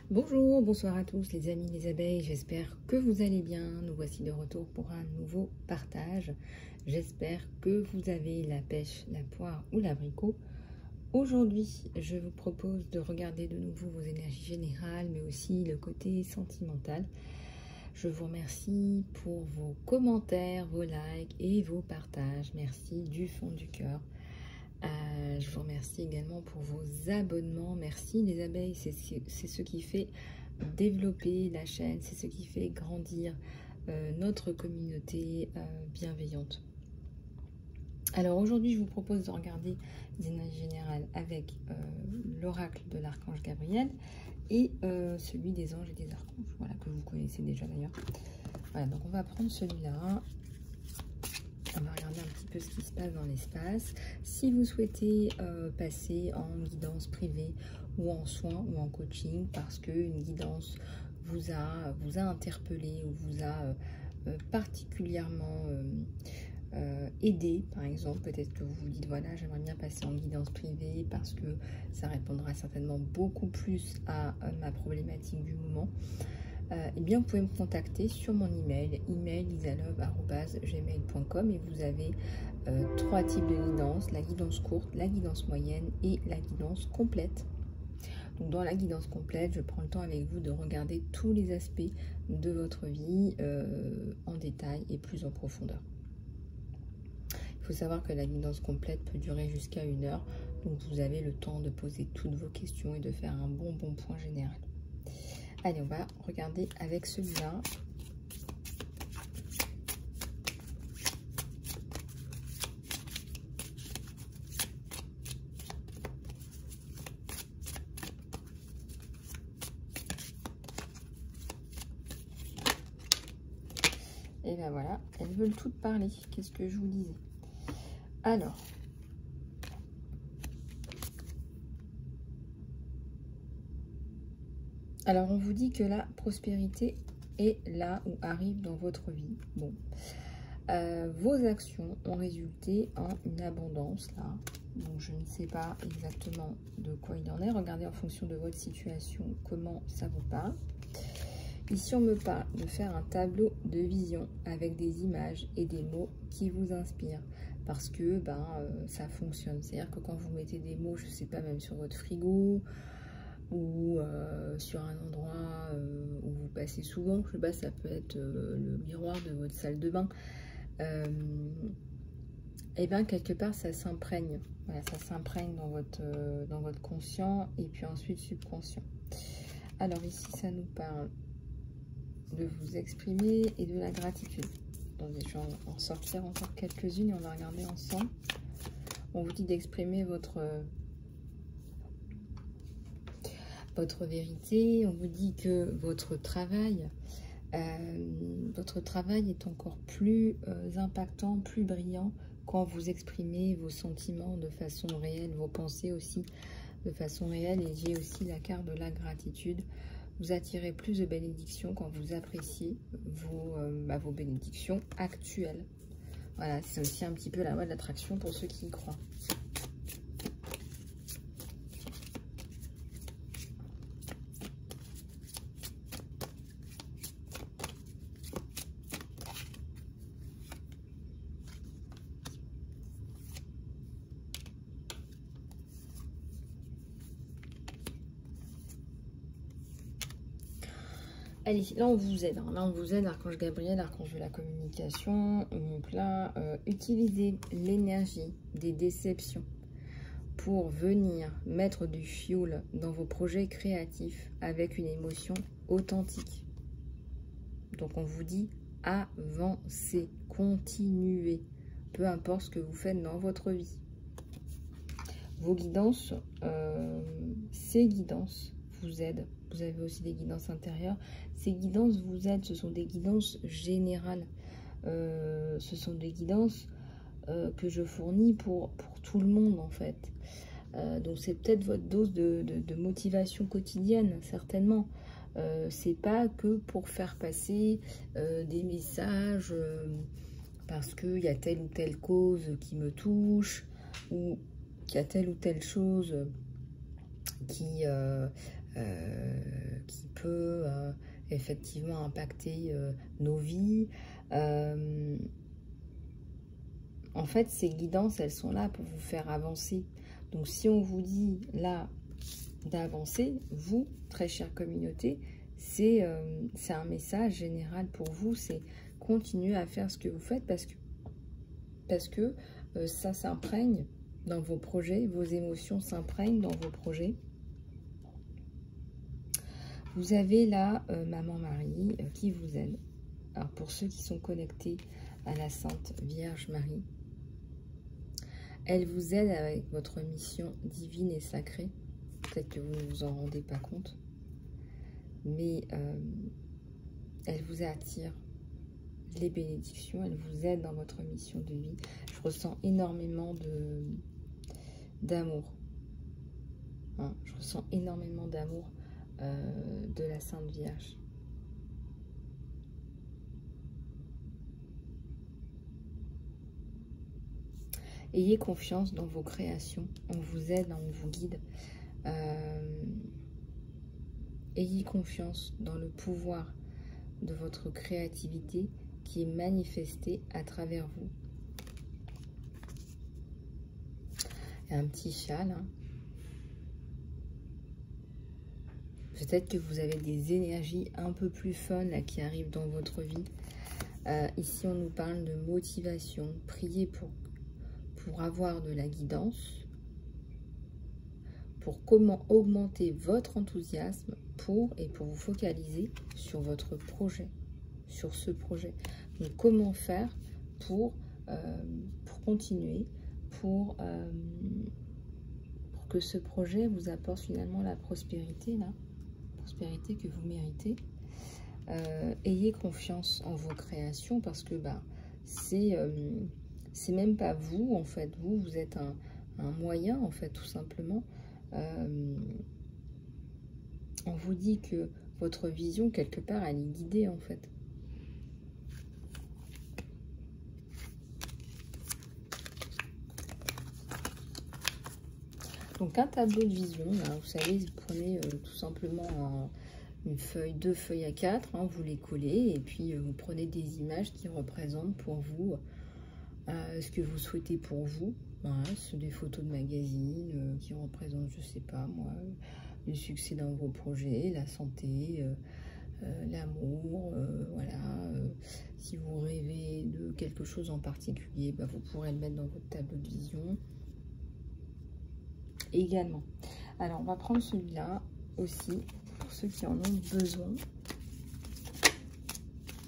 Bonjour, bonsoir à tous les amis les abeilles, j'espère que vous allez bien. Nous voici de retour pour un nouveau partage. J'espère que vous avez la pêche, la poire ou l'abricot. Aujourd'hui, je vous propose de regarder de nouveau vos énergies générales, mais aussi le côté sentimental. Je vous remercie pour vos commentaires, vos likes et vos partages. Merci du fond du cœur. Je vous remercie également pour vos abonnements. Merci les abeilles, c'est ce qui fait développer la chaîne, c'est ce qui fait grandir notre communauté bienveillante. Alors aujourd'hui, je vous propose de regarder les énergies générales avec l'oracle de l'archange Gabriel et celui des anges et des archanges, voilà, que vous connaissez déjà d'ailleurs. Voilà, donc on va prendre celui-là. On va regarder un petit peu ce qui se passe dans l'espace. Si vous souhaitez passer en guidance privée ou en soins ou en coaching parce qu'une guidance vous a interpellé ou vous a particulièrement aidé, par exemple, peut-être que vous vous dites voilà, j'aimerais bien passer en guidance privée parce que ça répondra certainement beaucoup plus à ma problématique du moment. Eh bien, vous pouvez me contacter sur mon email isalove@gmail.com et vous avez 3 types de guidance, la guidance courte, la guidance moyenne et la guidance complète. Donc, dans la guidance complète, je prends le temps avec vous de regarder tous les aspects de votre vie en détail et plus en profondeur. Il faut savoir que la guidance complète peut durer jusqu'à 1 heure, donc vous avez le temps de poser toutes vos questions et de faire un bon point général. Allez, on va regarder avec celui-là. Et bien voilà, elles veulent toutes parler. Qu'est-ce que je vous disais? Alors, on vous dit que la prospérité est là ou arrive dans votre vie. Bon, vos actions ont résulté en une abondance là. Donc, je ne sais pas exactement de quoi il en est. Regardez en fonction de votre situation comment ça vous parle. Ici, on me parle de faire un tableau de vision avec des images et des mots qui vous inspirent. Parce que ça fonctionne. C'est-à-dire que quand vous mettez des mots, je ne sais pas, même sur votre frigo ou sur un endroit où vous passez souvent, je sais pas, ça peut être le miroir de votre salle de bain, et bien quelque part ça s'imprègne, voilà, ça s'imprègne dans votre conscient et puis ensuite subconscient. Alors ici ça nous parle de vous exprimer et de la gratitude. Attendez, je vais en sortir encore quelques-unes et on va regarder ensemble. On vous dit d'exprimer votre vérité. On vous dit que votre travail est encore plus impactant, plus brillant quand vous exprimez vos sentiments de façon réelle, vos pensées aussi de façon réelle. Et j'ai aussi la carte de la gratitude. Vous attirez plus de bénédictions quand vous appréciez vos bénédictions actuelles. Voilà, c'est aussi un petit peu la loi de l'attraction pour ceux qui y croient. Allez, là on vous aide, hein. Là on vous aide, archange Gabriel, archange de la communication. Donc là, utilisez l'énergie des déceptions pour venir mettre du fioul dans vos projets créatifs avec une émotion authentique. Donc on vous dit avancez, continuez, peu importe ce que vous faites dans votre vie. Vos guidances, ces guidances vous aident. Vous avez aussi des guidances intérieures. Ces guidances vous aident, ce sont des guidances générales. Ce sont des guidances que je fournis pour tout le monde en fait. Donc c'est peut-être votre dose de motivation quotidienne, certainement. C'est pas que pour faire passer des messages parce qu'il y a telle ou telle cause qui me touche ou qu'il y a telle ou telle chose qui effectivement impacter nos vies. En fait, ces guidances, elles sont là pour vous faire avancer. Donc, si on vous dit là d'avancer, vous, très chère communauté, c'est un message général pour vous. C'est continuer à faire ce que vous faites parce que ça s'imprègne dans vos projets, vos émotions s'imprègnent dans vos projets. Vous avez là Maman Marie qui vous aide. Alors pour ceux qui sont connectés à la Sainte Vierge Marie, elle vous aide avec votre mission divine et sacrée. Peut-être que vous ne vous en rendez pas compte, mais elle vous attire les bénédictions, elle vous aide dans votre mission de vie. Je ressens énormément d'amour. Hein, je ressens énormément d'amour de la Sainte Vierge. Ayez confiance dans vos créations. On vous aide, on vous guide. Ayez confiance dans le pouvoir de votre créativité qui est manifestée à travers vous. Et un petit châle. Hein. Peut-être que vous avez des énergies un peu plus fun là, qui arrivent dans votre vie. Ici, on nous parle de motivation. Priez pour avoir de la guidance. Pour comment augmenter votre enthousiasme pour vous focaliser sur votre projet, sur ce projet. Donc, comment faire pour continuer, pour que ce projet vous apporte finalement la prospérité, la prospérité que vous méritez. Ayez confiance en vos créations parce que c'est même pas vous, en fait. Vous êtes un moyen, en fait, tout simplement. On vous dit que votre vision, quelque part, elle est guidée, en fait. Donc, un tableau de vision, là, vous savez, vous prenez tout simplement une feuille, 2 feuilles A4, hein, vous les collez, et puis vous prenez des images qui représentent pour vous ce que vous souhaitez pour vous. Voilà, ce sont des photos de magazines qui représentent, je sais pas moi, le succès dans vos projets, la santé, l'amour, voilà. Si vous rêvez de quelque chose en particulier, vous pourrez le mettre dans votre tableau de vision également. Alors, on va prendre celui-là aussi, pour ceux qui en ont besoin.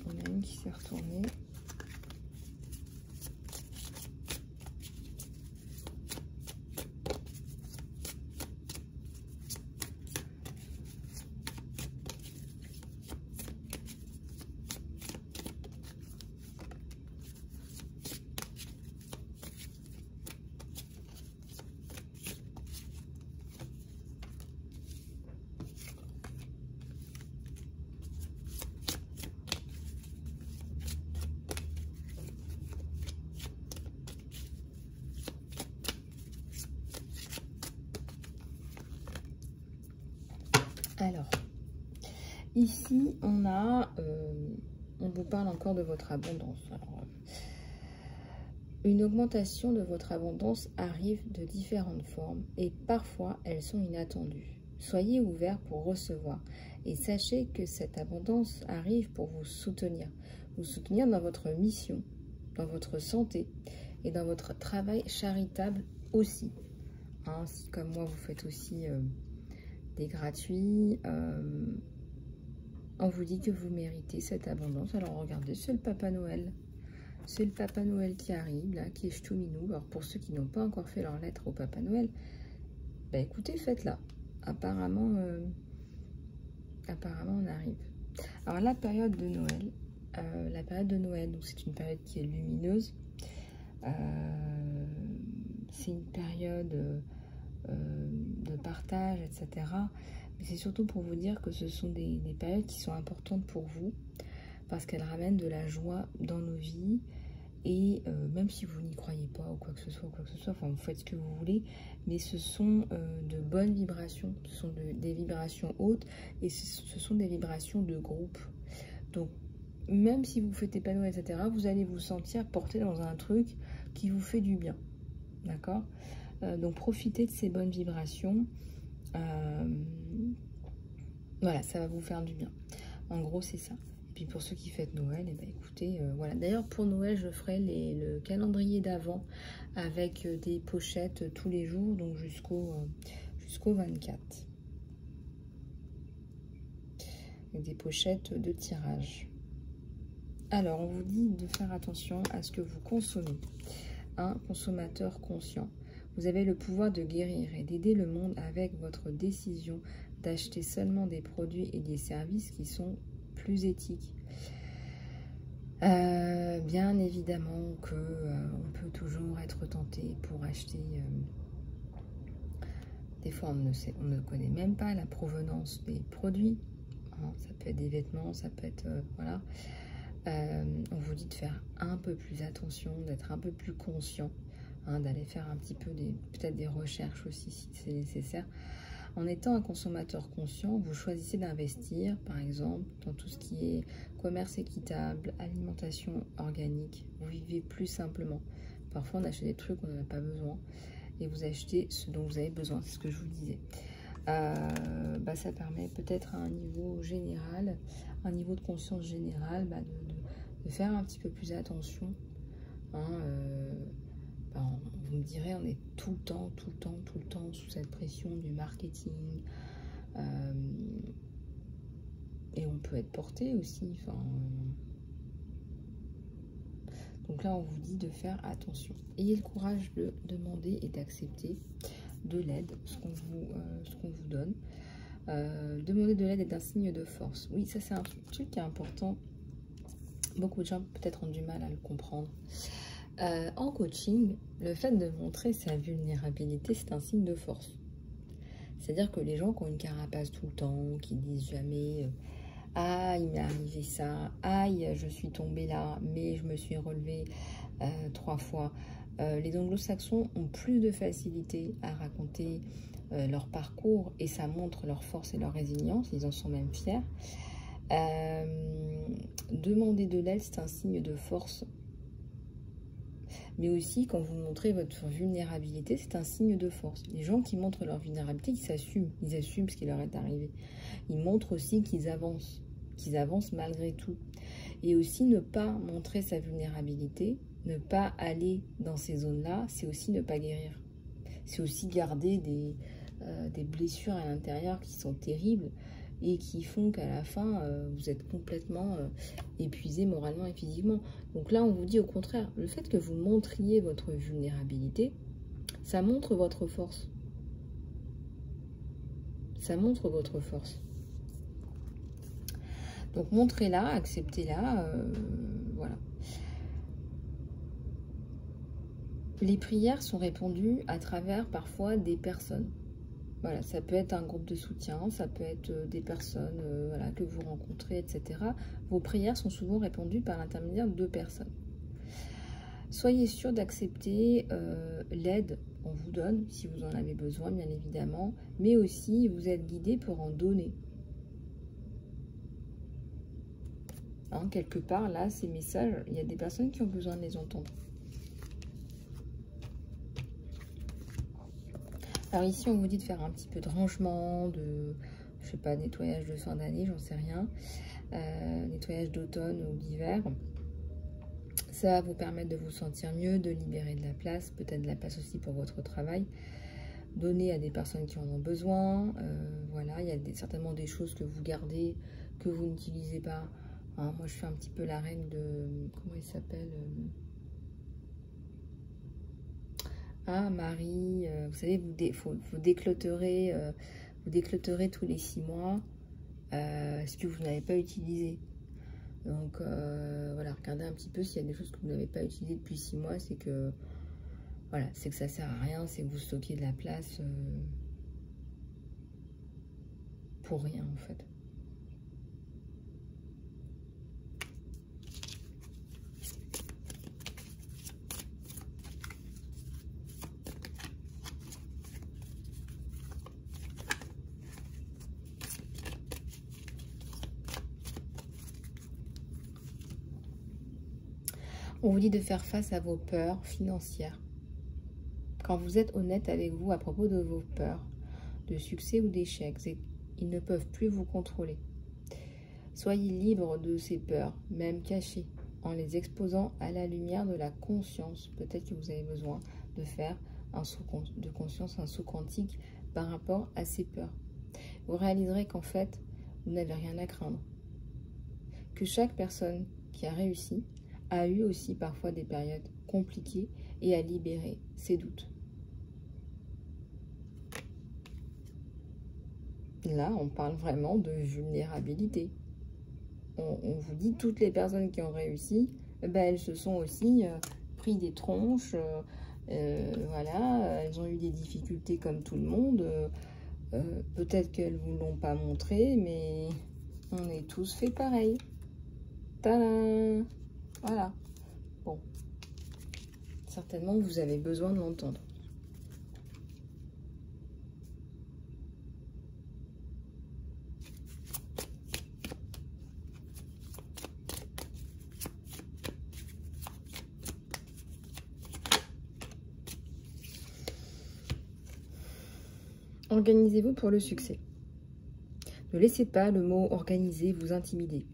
On a une qui s'est retournée. Alors, ici, on vous parle encore de votre abondance. Alors, une augmentation de votre abondance arrive de différentes formes et parfois, elles sont inattendues. Soyez ouverts pour recevoir et sachez que cette abondance arrive pour vous soutenir dans votre mission, dans votre santé et dans votre travail charitable aussi. Hein, si comme moi, vous faites aussi des gratuits, on vous dit que vous méritez cette abondance. Alors regardez, c'est le Papa Noël. C'est le Papa Noël qui arrive, là, qui est ch'touminou. Alors pour ceux qui n'ont pas encore fait leur lettre au Papa Noël, écoutez, faites-la. Apparemment, on arrive. Alors la période de Noël, donc c'est une période qui est lumineuse. C'est une période de partage, etc. Mais c'est surtout pour vous dire que ce sont des périodes qui sont importantes pour vous parce qu'elles ramènent de la joie dans nos vies Et même si vous n'y croyez pas ou quoi que ce soit, enfin vous faites ce que vous voulez, mais ce sont de bonnes vibrations, ce sont des vibrations hautes et ce sont des vibrations de groupe. Donc même si vous fêtez pas Noël, etc., vous allez vous sentir porté dans un truc qui vous fait du bien, d'accord? Donc profitez de ces bonnes vibrations, voilà, ça va vous faire du bien. En gros, c'est ça. Puis pour ceux qui fêtent Noël, eh ben, écoutez, voilà. D'ailleurs, pour Noël, je ferai le calendrier d'avant avec des pochettes tous les jours, donc jusqu'au 24. Avec des pochettes de tirage. Alors, on vous dit de faire attention à ce que vous consommez. Un consommateur conscient. Vous avez le pouvoir de guérir et d'aider le monde avec votre décision d'acheter seulement des produits et des services qui sont plus éthiques. Bien évidemment que on peut toujours être tenté pour acheter. Des fois, on ne connaît même pas la provenance des produits. Hein, ça peut être des vêtements, ça peut être voilà. On vous dit de faire un peu plus attention, d'être un peu plus conscient, hein, d'aller faire un petit peu peut-être des recherches aussi si c'est nécessaire. En étant un consommateur conscient, vous choisissez d'investir, par exemple, dans tout ce qui est commerce équitable, alimentation organique. Vous vivez plus simplement. Parfois, on achète des trucs qu'on n'en a pas besoin et vous achetez ce dont vous avez besoin. C'est ce que je vous disais. Ça permet peut-être à un niveau général, un niveau de conscience général, de faire un petit peu plus attention. Hein, vous me direz, on est tout le temps sous cette pression du marketing. Et on peut être porté aussi. Donc là, on vous dit de faire attention. Ayez le courage de demander et d'accepter de l'aide, ce qu'on vous donne. Demander de l'aide est un signe de force. Oui, ça c'est un truc qui est important. Beaucoup de gens peut-être ont du mal à le comprendre. En coaching, le fait de montrer sa vulnérabilité, c'est un signe de force. C'est-à-dire que les gens qui ont une carapace tout le temps, qui disent jamais « Ah, il m'est arrivé ça. Aïe, je suis tombée là, mais je me suis relevée 3 fois. » Les anglo-saxons ont plus de facilité à raconter leur parcours et ça montre leur force et leur résilience. Ils en sont même fiers. Demander de l'aide, c'est un signe de force. Mais aussi, quand vous montrez votre vulnérabilité, c'est un signe de force. Les gens qui montrent leur vulnérabilité, ils s'assument. Ils assument ce qui leur est arrivé. Ils montrent aussi qu'ils avancent malgré tout. Et aussi, ne pas montrer sa vulnérabilité, ne pas aller dans ces zones-là, c'est aussi ne pas guérir. C'est aussi garder des blessures à l'intérieur qui sont terribles et qui font qu'à la fin, vous êtes complètement épuisé moralement et physiquement. Donc là, on vous dit au contraire, le fait que vous montriez votre vulnérabilité, ça montre votre force. Ça montre votre force. Donc montrez-la, acceptez-la, voilà. Les prières sont répondues à travers parfois des personnes. Voilà, ça peut être un groupe de soutien, ça peut être des personnes voilà, que vous rencontrez, etc. Vos prières sont souvent répondues par l'intermédiaire de personnes. Soyez sûr d'accepter l'aide qu'on vous donne, si vous en avez besoin, bien évidemment, mais aussi vous êtes guidé pour en donner. Hein, quelque part, là, ces messages, il y a des personnes qui ont besoin de les entendre. Alors ici, on vous dit de faire un petit peu de rangement, je sais pas, nettoyage de fin d'année, j'en sais rien. Nettoyage d'automne ou d'hiver. Ça va vous permettre de vous sentir mieux, de libérer de la place, peut-être de la place aussi pour votre travail. Donner à des personnes qui en ont besoin. Voilà, il y a certainement des choses que vous gardez, que vous n'utilisez pas. Hein, moi, je fais un petit peu la reine de... Comment il s'appelle Marie, vous savez, faut déclutterer, vous déclutterez tous les 6 mois ce que vous n'avez pas utilisé. Donc, voilà, regardez un petit peu s'il y a des choses que vous n'avez pas utilisées depuis 6 mois, c'est que, voilà, c'est que ça sert à rien, c'est que vous stockez de la place pour rien, en fait. On vous dit de faire face à vos peurs financières. Quand vous êtes honnête avec vous à propos de vos peurs, de succès ou d'échecs, ils ne peuvent plus vous contrôler. Soyez libre de ces peurs, même cachées, en les exposant à la lumière de la conscience. Peut-être que vous avez besoin de faire un saut de conscience, un saut quantique par rapport à ces peurs. Vous réaliserez qu'en fait, vous n'avez rien à craindre. Que chaque personne qui a réussi a eu aussi parfois des périodes compliquées et a libéré ses doutes. Là, on parle vraiment de vulnérabilité. On vous dit, toutes les personnes qui ont réussi, elles se sont aussi pris des tronches, voilà, elles ont eu des difficultés comme tout le monde. Peut-être qu'elles ne vous l'ont pas montré, mais on est tous fait pareil. Tadam! Voilà. Bon. Certainement que vous avez besoin de l'entendre. Organisez-vous pour le succès. Ne laissez pas le mot « organiser » vous intimider.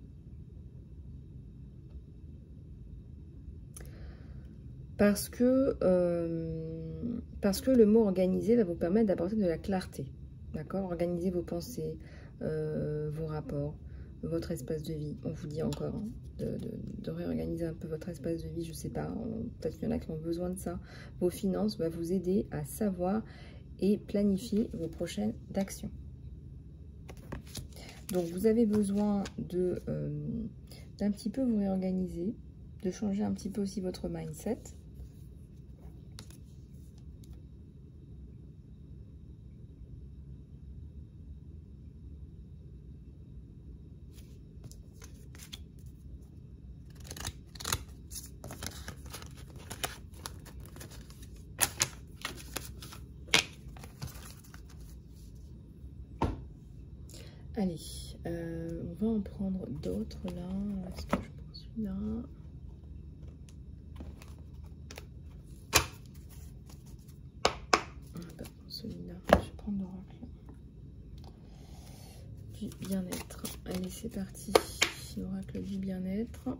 Parce que le mot « organiser » va vous permettre d'apporter de la clarté. D'accord? Organisez vos pensées, vos rapports, votre espace de vie. On vous dit encore hein, de réorganiser un peu votre espace de vie, je ne sais pas. Peut-être qu'il y en a qui ont besoin de ça. Vos finances va vous aider à savoir et planifier vos prochaines actions. Donc, vous avez besoin d'un petit peu vous réorganiser, de changer un petit peu aussi votre mindset. Allez, on va en prendre d'autres là. Est-ce que je prends celui-là? On va pas prendre celui-là. Je vais prendre l'oracle du bien-être. Allez, c'est parti. L'oracle du bien-être.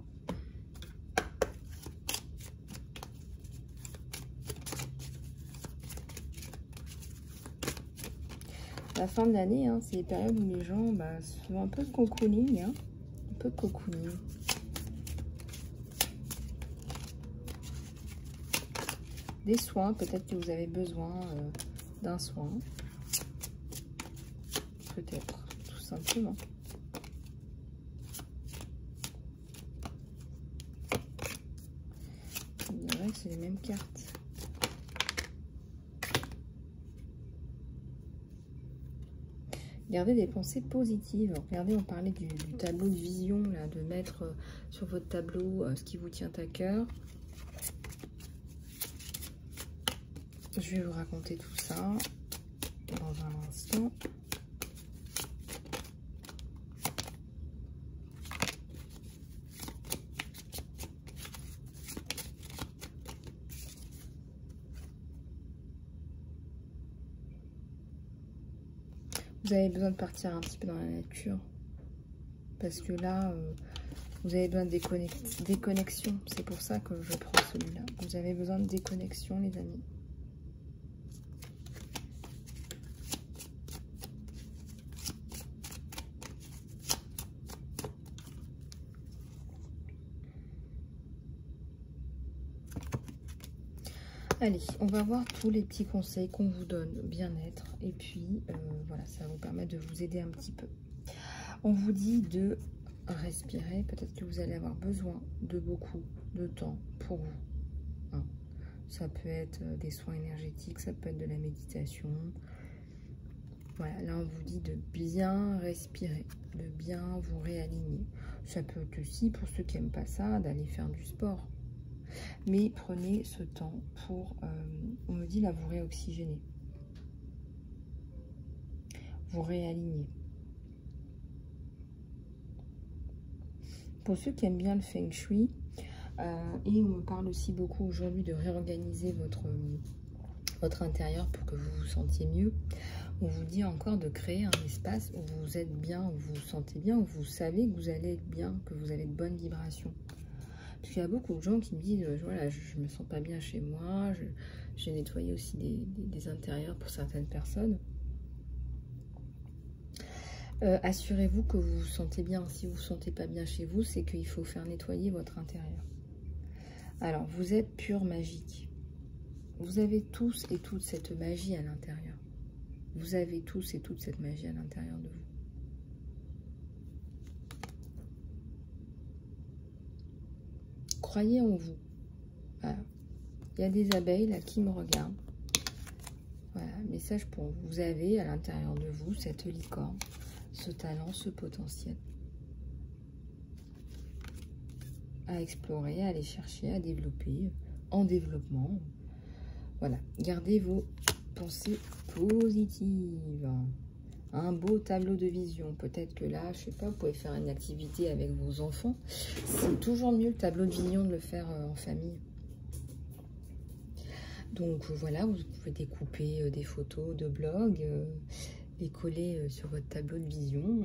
La fin de l'année, hein, c'est les périodes où les gens font un peu de cocooning, hein, un peu de cocooning. Des soins, peut-être que vous avez besoin d'un soin. Peut-être, tout simplement. Il dirait que c'est les mêmes cartes. Gardez des pensées positives. Regardez, on parlait du tableau de vision, là, de mettre sur votre tableau ce qui vous tient à cœur. Je vais vous raconter tout ça dans un instant. Vous avez besoin de partir un petit peu dans la nature. Parce que là, vous avez besoin de déconnexion. C'est pour ça que je prends celui-là. Vous avez besoin de déconnexion, les amis. Allez, on va voir tous les petits conseils qu'on vous donne, bien-être. Et puis, voilà, ça va vous permettre de vous aider un petit peu. On vous dit de respirer. Peut-être que vous allez avoir besoin de beaucoup de temps pour vous. Hein. Ça peut être des soins énergétiques, ça peut être de la méditation. Voilà, là, on vous dit de bien respirer, de bien vous réaligner. Ça peut être aussi, pour ceux qui n'aiment pas ça, d'aller faire du sport. Mais prenez ce temps pour, on me dit là, vous réoxygéner. Vous réaligner. Pour ceux qui aiment bien le Feng Shui, Et on me parle aussi beaucoup aujourd'hui de réorganiser votre intérieur pour que vous vous sentiez mieux. On vous dit encore de créer un espace où vous êtes bien, où vous vous sentez bien, où vous savez que vous allez être bien, que vous avez de bonnes vibrations. Parce qu'il y a beaucoup de gens qui me disent, voilà, je me sens pas bien chez moi, j'ai nettoyé aussi des intérieurs pour certaines personnes. Assurez-vous que vous vous sentez bien. Si vous ne vous sentez pas bien chez vous, c'est qu'il faut faire nettoyer votre intérieur. Alors, vous êtes pur magique. Vous avez tous et toutes cette magie à l'intérieur. Vous avez tous et toutes cette magie à l'intérieur de vous. Croyez en vous. Voilà. Il y a des abeilles là qui me regardent. Voilà, message pour vous. Vous avez à l'intérieur de vous cette licorne, ce talent, ce potentiel à explorer, à aller chercher, à développer, en développement. Voilà, gardez vos pensées positives. Un beau tableau de vision. Peut-être que là, je sais pas, vous pouvez faire une activité avec vos enfants. C'est toujours mieux le tableau de vision de le faire en famille. Donc voilà, vous pouvez découper des photos de blog, les coller sur votre tableau de vision.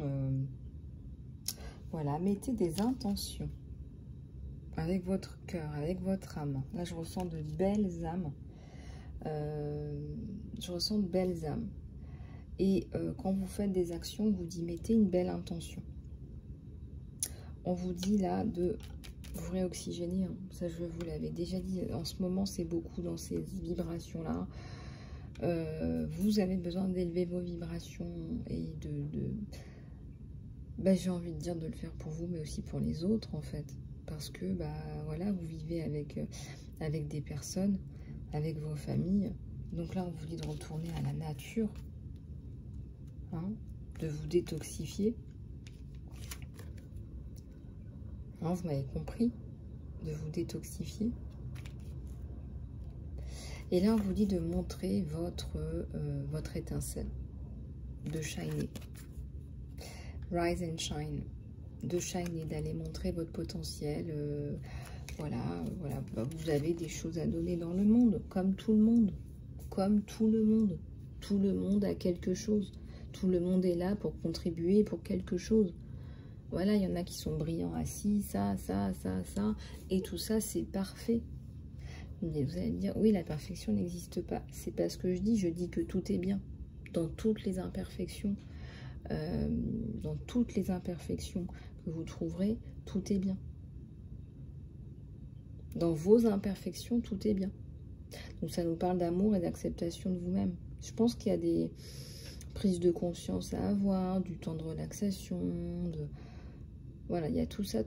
Voilà, mettez des intentions avec votre cœur, avec votre âme. Là, je ressens de belles âmes. Je ressens de belles âmes. Et quand vous faites des actions, on vous dit mettez une belle intention. On vous dit là de vous réoxygéner. Hein. Ça, je vous l'avais déjà dit. En ce moment, c'est beaucoup dans ces vibrations-là. Vous avez besoin d'élever vos vibrations et bah, j'ai envie de dire de le faire pour vous, mais aussi pour les autres, en fait. Parce que, bah, voilà, vous vivez avec des personnes, avec vos familles. Donc là, on vous dit de retourner à la nature, hein, de vous détoxifier. Hein, vous m'avez compris, de vous détoxifier. Et là, on vous dit de montrer votre étincelle, de shiner. Rise and shine. De shiner, d'aller montrer votre potentiel. Voilà. Bah, vous avez des choses à donner dans le monde, comme tout le monde. Comme tout le monde. Tout le monde a quelque chose. Tout le monde est là pour contribuer pour quelque chose. Voilà, il y en a qui sont brillants assis, ça. Et tout ça, c'est parfait. Mais vous allez me dire, oui, la perfection n'existe pas. C'est pas ce que je dis que tout est bien. Dans toutes les imperfections, que vous trouverez, tout est bien. Dans vos imperfections, tout est bien. Donc ça nous parle d'amour et d'acceptation de vous-même. Je pense qu'il y a des prises de conscience à avoir, du temps de relaxation, voilà, il y a tout ça.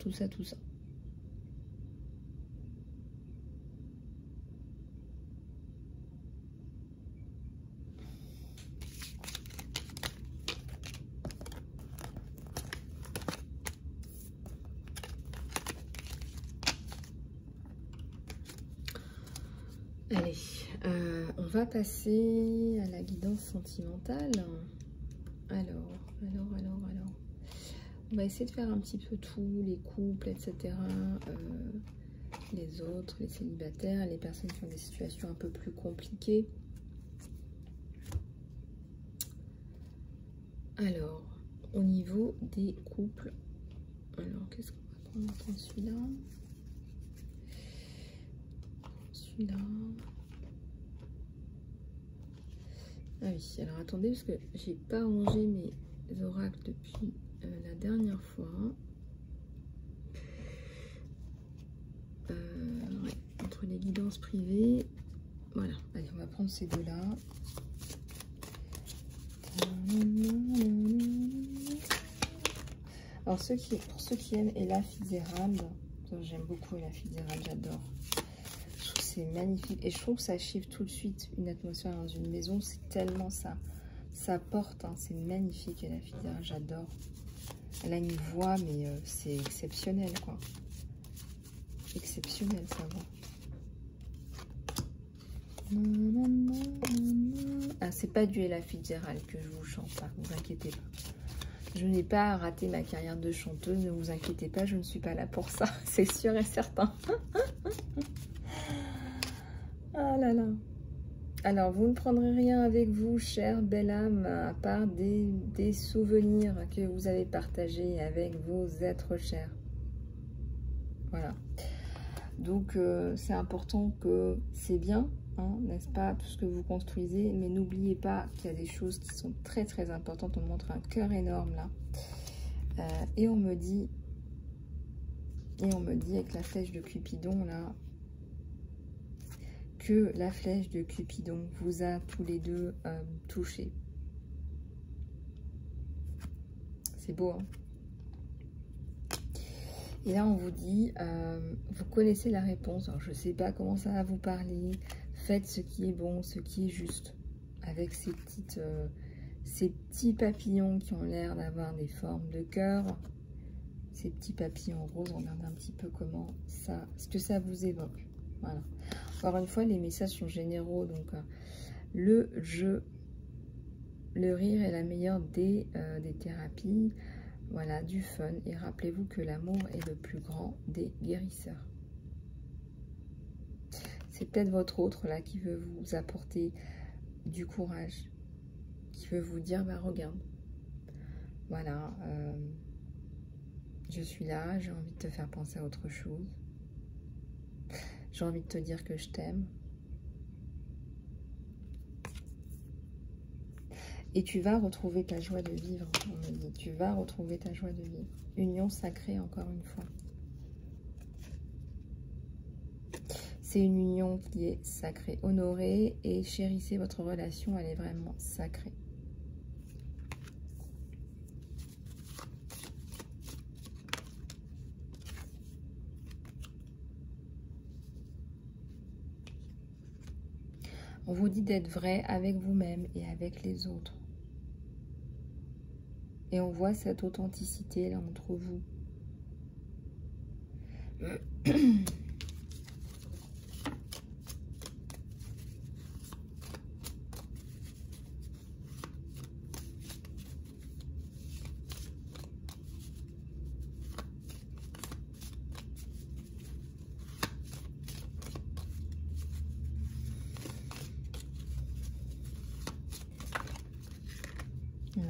Allez, on va passer à la guidance sentimentale. Alors. On va essayer de faire un petit peu tout, les couples, etc. Les autres, les célibataires, les personnes qui ont des situations un peu plus compliquées. Alors, au niveau des couples, alors qu'est-ce qu'on va prendre? Attends, celui-là. Ah oui, alors attendez, parce que j'ai pas rangé mes oracles depuis la dernière fois. Ouais, entre les guidances privées. Voilà, allez, on va prendre ces deux-là. Alors, pour ceux qui aiment Ella Fitzgerald, j'aime beaucoup Ella Fitzgerald, j'adore. Je trouve que c'est magnifique. Et je trouve que ça chiffre tout de suite une atmosphère dans une maison. C'est tellement ça. Ça porte, hein, c'est magnifique Ella Fitzgerald, j'adore. Elle a une voix, mais c'est exceptionnel, quoi. Exceptionnel, sa voix. Ah, c'est pas du Ella Fitzgerald que je vous chante, là, ne vous inquiétez pas. Je n'ai pas raté ma carrière de chanteuse, ne vous inquiétez pas, je ne suis pas là pour ça, c'est sûr et certain. Ah là là. Alors, vous ne prendrez rien avec vous, chère belle âme, à part des souvenirs que vous avez partagés avec vos êtres chers. Voilà. Donc, c'est important que c'est bien, hein, n'est-ce pas, tout ce que vous construisez, mais n'oubliez pas qu'il y a des choses qui sont très très importantes. On me montre un cœur énorme là. Et on me dit avec la flèche de Cupidon là, que la flèche de Cupidon vous a tous les deux touché. C'est beau, hein? Et là, on vous dit, vous connaissez la réponse. Alors, je ne sais pas comment ça va vous parler. Faites ce qui est bon, ce qui est juste. Avec ces petits papillons qui ont l'air d'avoir des formes de cœur. Ces petits papillons roses, regardez un petit peu comment ça, ce que ça vous évoque. Voilà. Encore une fois, les messages sont généraux. Donc, le jeu, le rire est la meilleure des thérapies. Voilà, du fun. Et rappelez-vous que l'amour est le plus grand des guérisseurs. C'est peut-être votre autre là qui veut vous apporter du courage. Qui veut vous dire, bah regarde. Voilà. Je suis là, j'ai envie de te faire penser à autre chose. J'ai envie de te dire que je t'aime. Et tu vas retrouver ta joie de vivre, on me dit. Tu vas retrouver ta joie de vivre. Union sacrée, encore une fois. C'est une union qui est sacrée. Honorez et chérissez votre relation, elle est vraiment sacrée. On vous dit d'être vrai avec vous-même et avec les autres. Et on voit cette authenticité là entre vous.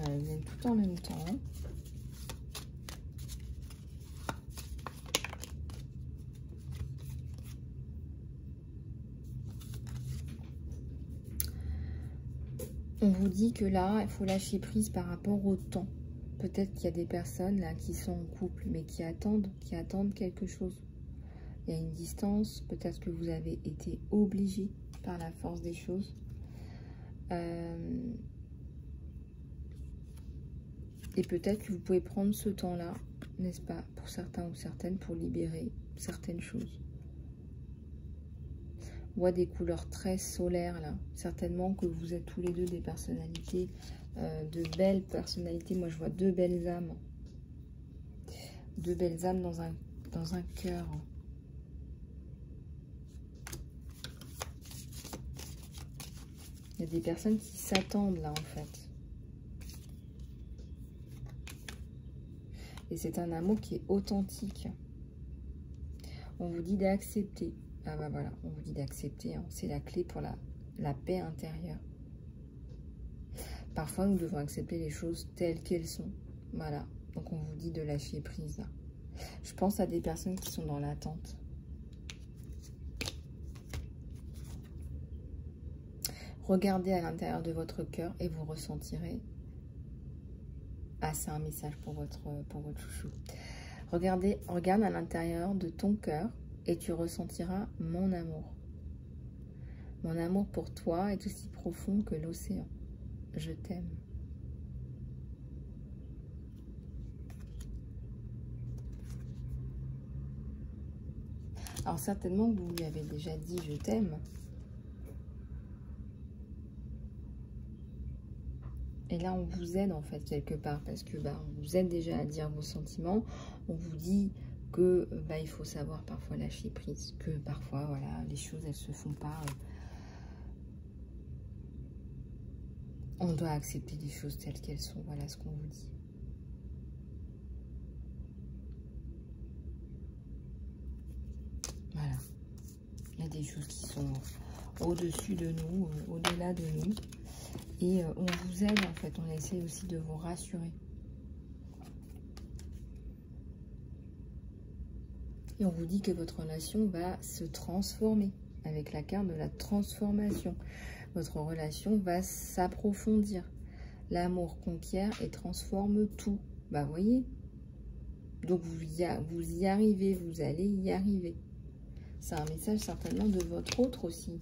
Elles viennent tout en même temps. On vous dit que là, il faut lâcher prise par rapport au temps. Peut-être qu'il y a des personnes là qui sont en couple, mais qui attendent quelque chose. Il y a une distance, peut-être que vous avez été obligé par la force des choses. Et peut-être que vous pouvez prendre ce temps-là, n'est-ce pas, pour certains ou certaines, pour libérer certaines choses. On voit des couleurs très solaires là. Certainement que vous êtes tous les deux des personnalités, de belles personnalités. Moi, je vois deux belles âmes. Deux belles âmes dans un cœur. Il y a des personnes qui s'attendent là, en fait. Et c'est un amour qui est authentique. On vous dit d'accepter. Ah bah voilà, on vous dit d'accepter. Hein. C'est la clé pour la paix intérieure. Parfois, nous devons accepter les choses telles qu'elles sont. Voilà. Donc, on vous dit de lâcher prise. Là. Je pense à des personnes qui sont dans l'attente. Regardez à l'intérieur de votre cœur et vous ressentirez. Ah, c'est un message pour votre chouchou. Regarde à l'intérieur de ton cœur et tu ressentiras mon amour. Mon amour pour toi est aussi profond que l'océan. Je t'aime. Alors certainement que vous lui avez déjà dit je t'aime. Et là, on vous aide en fait quelque part parce que on vous aide déjà à dire vos sentiments. On vous dit que il faut savoir parfois lâcher prise, que parfois voilà les choses elles se font pas. On doit accepter les choses telles qu'elles sont. Voilà ce qu'on vous dit. des choses qui sont au-dessus de nous, au-delà de nous. Et on vous aide, en fait. On essaie aussi de vous rassurer. Et on vous dit que votre relation va se transformer avec la carte de la transformation. Votre relation va s'approfondir. L'amour conquiert et transforme tout. Bah, voyez. Donc, vous y arrivez, vous allez y arriver. C'est un message certainement de votre autre aussi,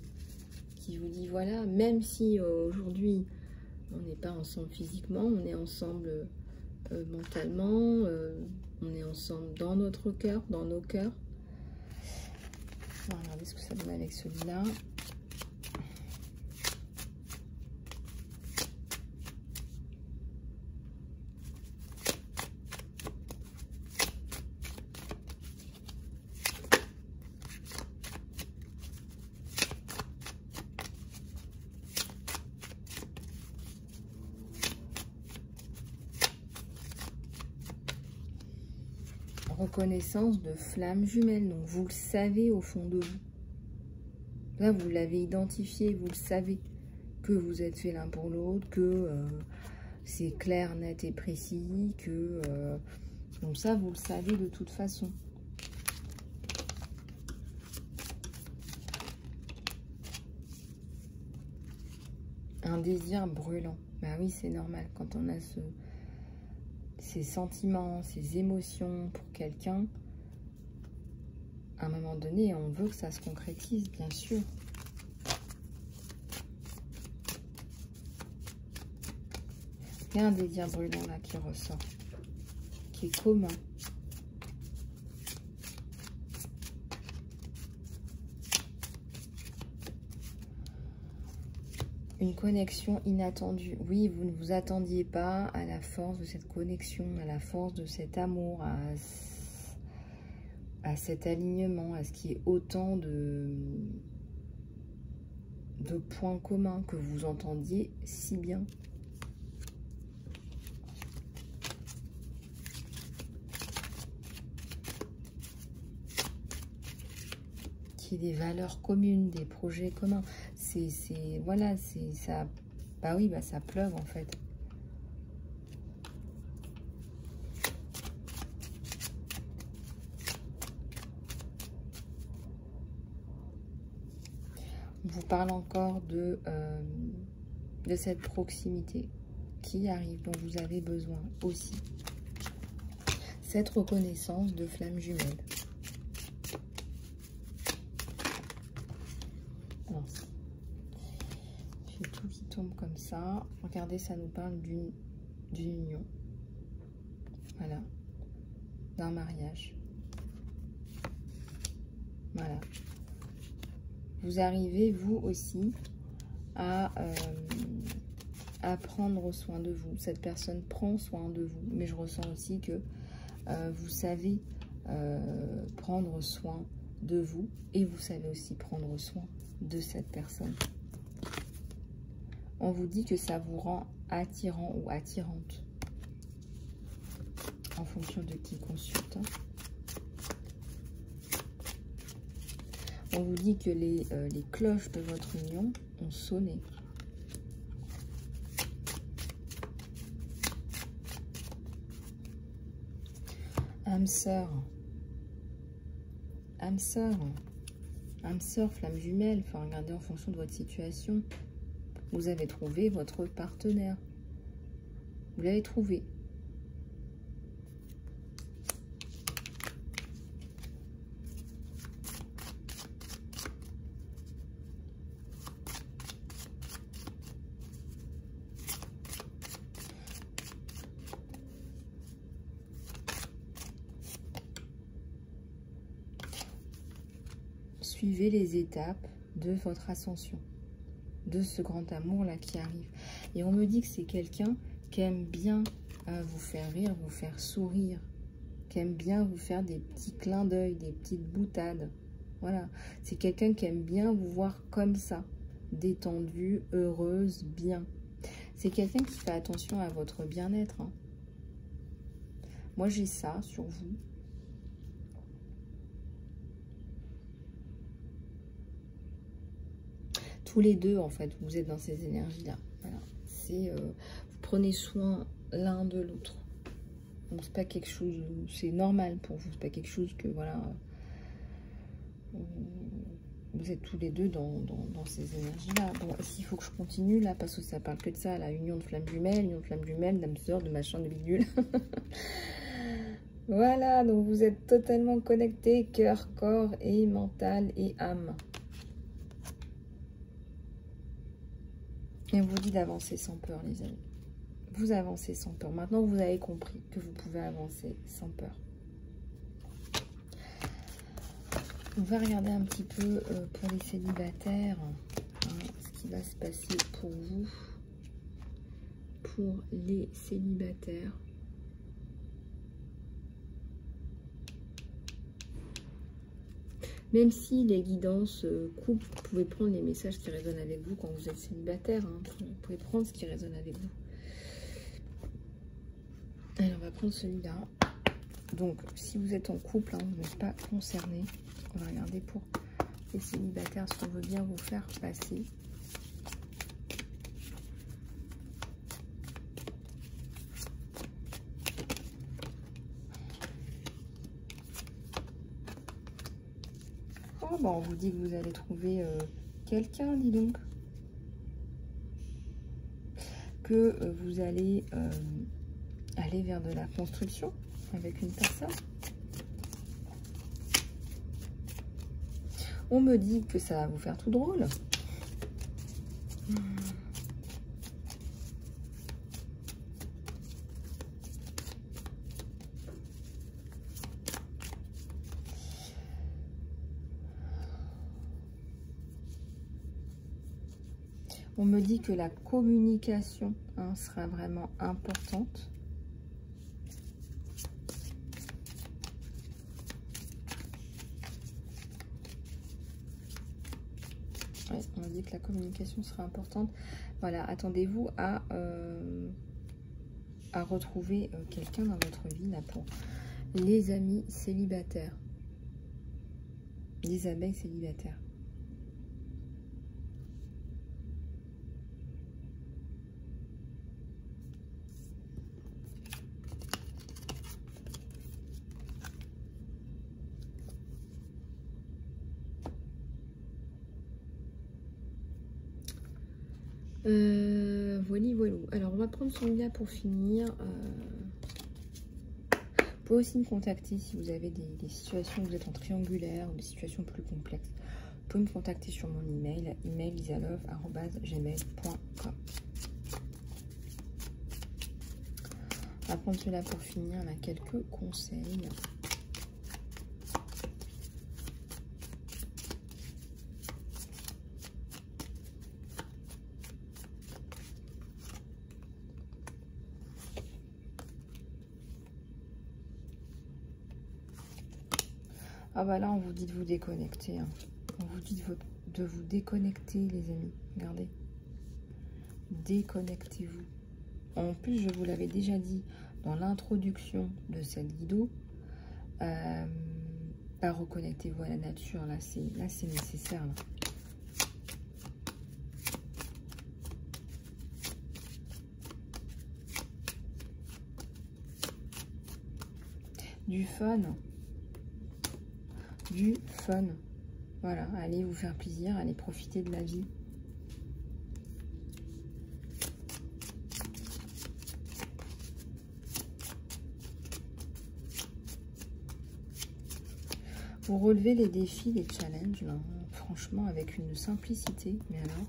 qui vous dit, voilà, même si aujourd'hui, on n'est pas ensemble physiquement, on est ensemble mentalement, on est ensemble dans notre cœur, dans nos cœurs. On va regarder ce que ça donne avec celui-là. Reconnaissance de flamme jumelle. Donc, vous le savez au fond de vous. Là, vous l'avez identifié, vous le savez. Que vous êtes fait l'un pour l'autre, que c'est clair, net et précis, que... donc ça, vous le savez de toute façon. Un désir brûlant. Bah oui, c'est normal. Quand on a ces sentiments, ces émotions pour quelqu'un, à un moment donné, on veut que ça se concrétise, bien sûr. Il y a un désir brûlant là qui ressort, qui est commun. Une connexion inattendue. Oui, vous ne vous attendiez pas à la force de cette connexion, à la force de cet amour, à cet alignement, à ce qui est autant de points communs, que vous entendiez si bien. Des valeurs communes, des projets communs. Voilà, c'est ça. Bah oui, bah ça pleuve en fait. On vous parle encore de cette proximité qui arrive, dont vous avez besoin aussi. Cette reconnaissance de flamme jumelle. J'ai tout qui tombe comme ça. Regardez, ça nous parle d'une union. Voilà. D'un mariage. Voilà. Vous arrivez, vous aussi, à prendre soin de vous. Cette personne prend soin de vous. Mais je ressens aussi que vous savez prendre soin de vous. Et vous savez aussi prendre soin de cette personne. On vous dit que ça vous rend attirant ou attirante. En fonction de qui consulte. On vous dit que les cloches de votre union ont sonné. Âme sœur. Âme sœur. Âme sœur, flamme jumelle. Il faut regarder en fonction de votre situation. Vous avez trouvé votre partenaire. Vous l'avez trouvé. Suivez les étapes de votre ascension, de ce grand amour-là qui arrive. Et on me dit que c'est quelqu'un qui aime bien vous faire rire, vous faire sourire, qui aime bien vous faire des petits clins d'œil, des petites boutades. Voilà, c'est quelqu'un qui aime bien vous voir comme ça, détendue, heureuse, bien. C'est quelqu'un qui fait attention à votre bien-être. Hein. Moi, j'ai ça sur vous. tous les deux, en fait, vous êtes dans ces énergies-là. Voilà. C'est, vous prenez soin l'un de l'autre. Donc, c'est pas quelque chose, c'est normal pour vous. C'est pas quelque chose que, voilà, vous êtes tous les deux dans ces énergies-là. Bon, s'il faut que je continue, là, parce que ça parle que de ça, la union de flammes jumelles, d'âme sœur, de machin, de bidule. Voilà, donc vous êtes totalement connectés, cœur, corps et mental et âme. Et on vous dit d'avancer sans peur, les amis. Vous avancez sans peur. Maintenant, vous avez compris que vous pouvez avancer sans peur. On va regarder un petit peu pour les célibataires, ce qui va se passer pour vous. Pour les célibataires. Même si les guidances couple, vous pouvez prendre les messages qui résonnent avec vous quand vous êtes célibataire. Hein. Vous pouvez prendre ce qui résonne avec vous. Allez, on va prendre celui-là. Donc, si vous êtes en couple, hein, vous n'êtes pas concerné. On va regarder pour les célibataires ce qu'on veut bien vous faire passer. Oh, bah, on vous dit que vous allez trouver quelqu'un, dis donc. Que vous allez aller vers de la construction avec une personne. On me dit que ça va vous faire tout drôle. On me dit que la communication sera vraiment importante. Ouais, on me dit que la communication sera importante. Voilà, attendez-vous à retrouver quelqu'un dans votre vie là pour les amis célibataires. Les abeilles célibataires. Voilà. Alors, on va prendre celui-là pour finir. Vous pouvez aussi me contacter si vous avez des situations où vous êtes en triangulaire ou des situations plus complexes. Vous pouvez me contacter sur mon email, lisalove@gmail.com. On va prendre cela pour finir. On a quelques conseils. Ah bah là, on vous dit de vous déconnecter. Hein. On vous dit de vous déconnecter, les amis. Regardez. Déconnectez-vous. En plus, je vous l'avais déjà dit dans l'introduction de cette vidéo. Reconnectez-vous à la nature. Là, c'est nécessaire. Là. Du fun. Du fun. Voilà, allez vous faire plaisir, allez profiter de la vie. Vous relevez les défis, les challenges, là, franchement, avec une simplicité, mais alors.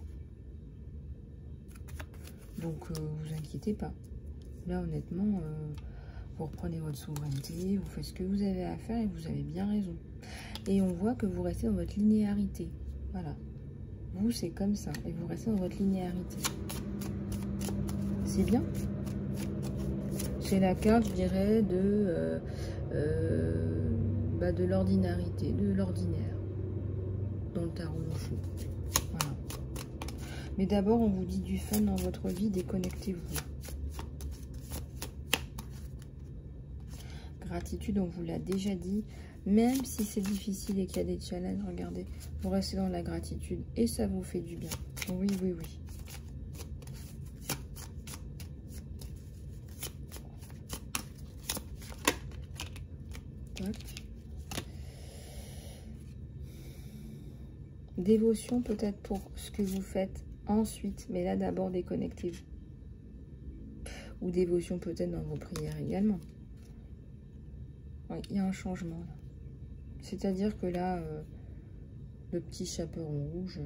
Donc, vous inquiétez pas. Là, honnêtement, vous reprenez votre souveraineté, vous faites ce que vous avez à faire et vous avez bien raison. Et on voit que vous restez dans votre linéarité. Voilà. Vous, c'est comme ça. Et vous restez dans votre linéarité. C'est bien. C'est la carte, je dirais, de l'ordinarité, de l'ordinaire. Dans le tarot Osho. Voilà. Mais d'abord, on vous dit du fun dans votre vie, déconnectez-vous. gratitude, on vous l'a déjà dit. Même si c'est difficile et qu'il y a des challenges, regardez, vous restez dans la gratitude et ça vous fait du bien. Oui, oui, oui. Hop. Dévotion peut-être pour ce que vous faites ensuite, mais là d'abord déconnectez-vous. Ou dévotion peut-être dans vos prières également. Oui, il y a un changement là. C'est-à-dire que là, le petit chaperon rouge,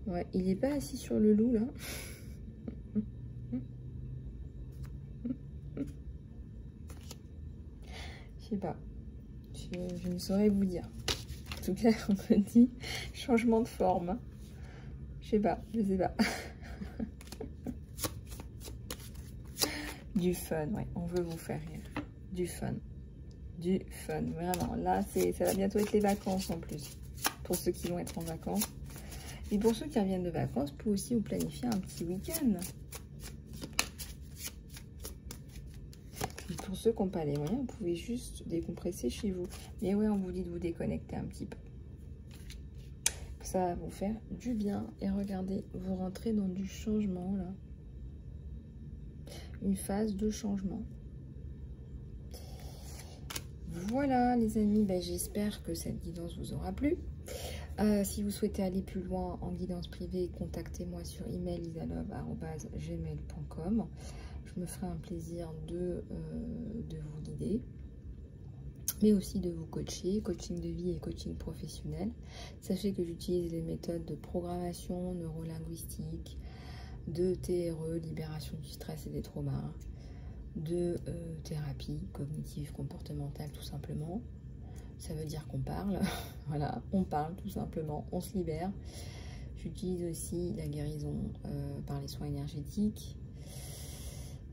ouais, il n'est pas assis sur le loup là. Je sais pas. Je ne saurais vous dire. En tout cas, on me dit changement de forme. Je sais pas, je sais pas. Du fun, ouais. On veut vous faire rire. Du fun. Du fun, vraiment. Là, ça va bientôt être les vacances en plus. Pour ceux qui vont être en vacances. Et pour ceux qui reviennent de vacances, vous pouvez aussi vous planifier un petit week-end. Pour ceux qui n'ont pas les moyens, vous pouvez juste décompresser chez vous. Mais oui, on vous dit de vous déconnecter un petit peu. Ça va vous faire du bien. Et regardez, vous rentrez dans du changement, là. Une phase de changement. Voilà, les amis. Ben, j'espère que cette guidance vous aura plu. Si vous souhaitez aller plus loin en guidance privée, contactez-moi sur email lisalove@gmail.com. Je me ferai un plaisir de vous guider, mais aussi de vous coacher, coaching de vie et coaching professionnel. Sachez que j'utilise les méthodes de programmation neurolinguistique, de TRE, libération du stress et des traumas, de thérapie cognitive comportementale tout simplement. Ça veut dire qu'on parle, voilà, on parle tout simplement, on se libère. J'utilise aussi la guérison par les soins énergétiques.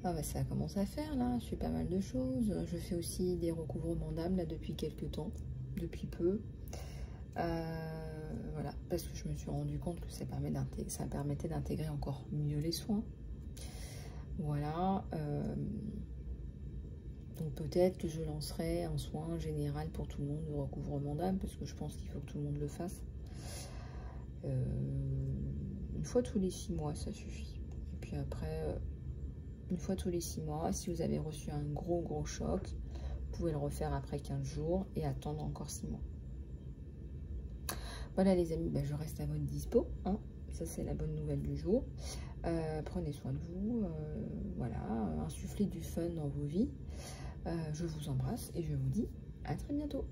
Ah bah ça commence à faire là, je fais pas mal de choses. Je fais aussi des recouvrements d'âme là depuis quelques temps, depuis peu. Voilà, parce que je me suis rendu compte que ça permettait d'intégrer encore mieux les soins. Voilà. Donc peut-être que je lancerai un soin général pour tout le monde de recouvrement d'âme, parce que je pense qu'il faut que tout le monde le fasse. Une fois tous les 6 mois, ça suffit. Et puis après, une fois tous les 6 mois, si vous avez reçu un gros choc, vous pouvez le refaire après 15 jours et attendre encore 6 mois. Voilà les amis, ben, je reste à votre dispo, hein. Ça c'est la bonne nouvelle du jour. Prenez soin de vous, voilà, insufflez du fun dans vos vies. Je vous embrasse et je vous dis à très bientôt.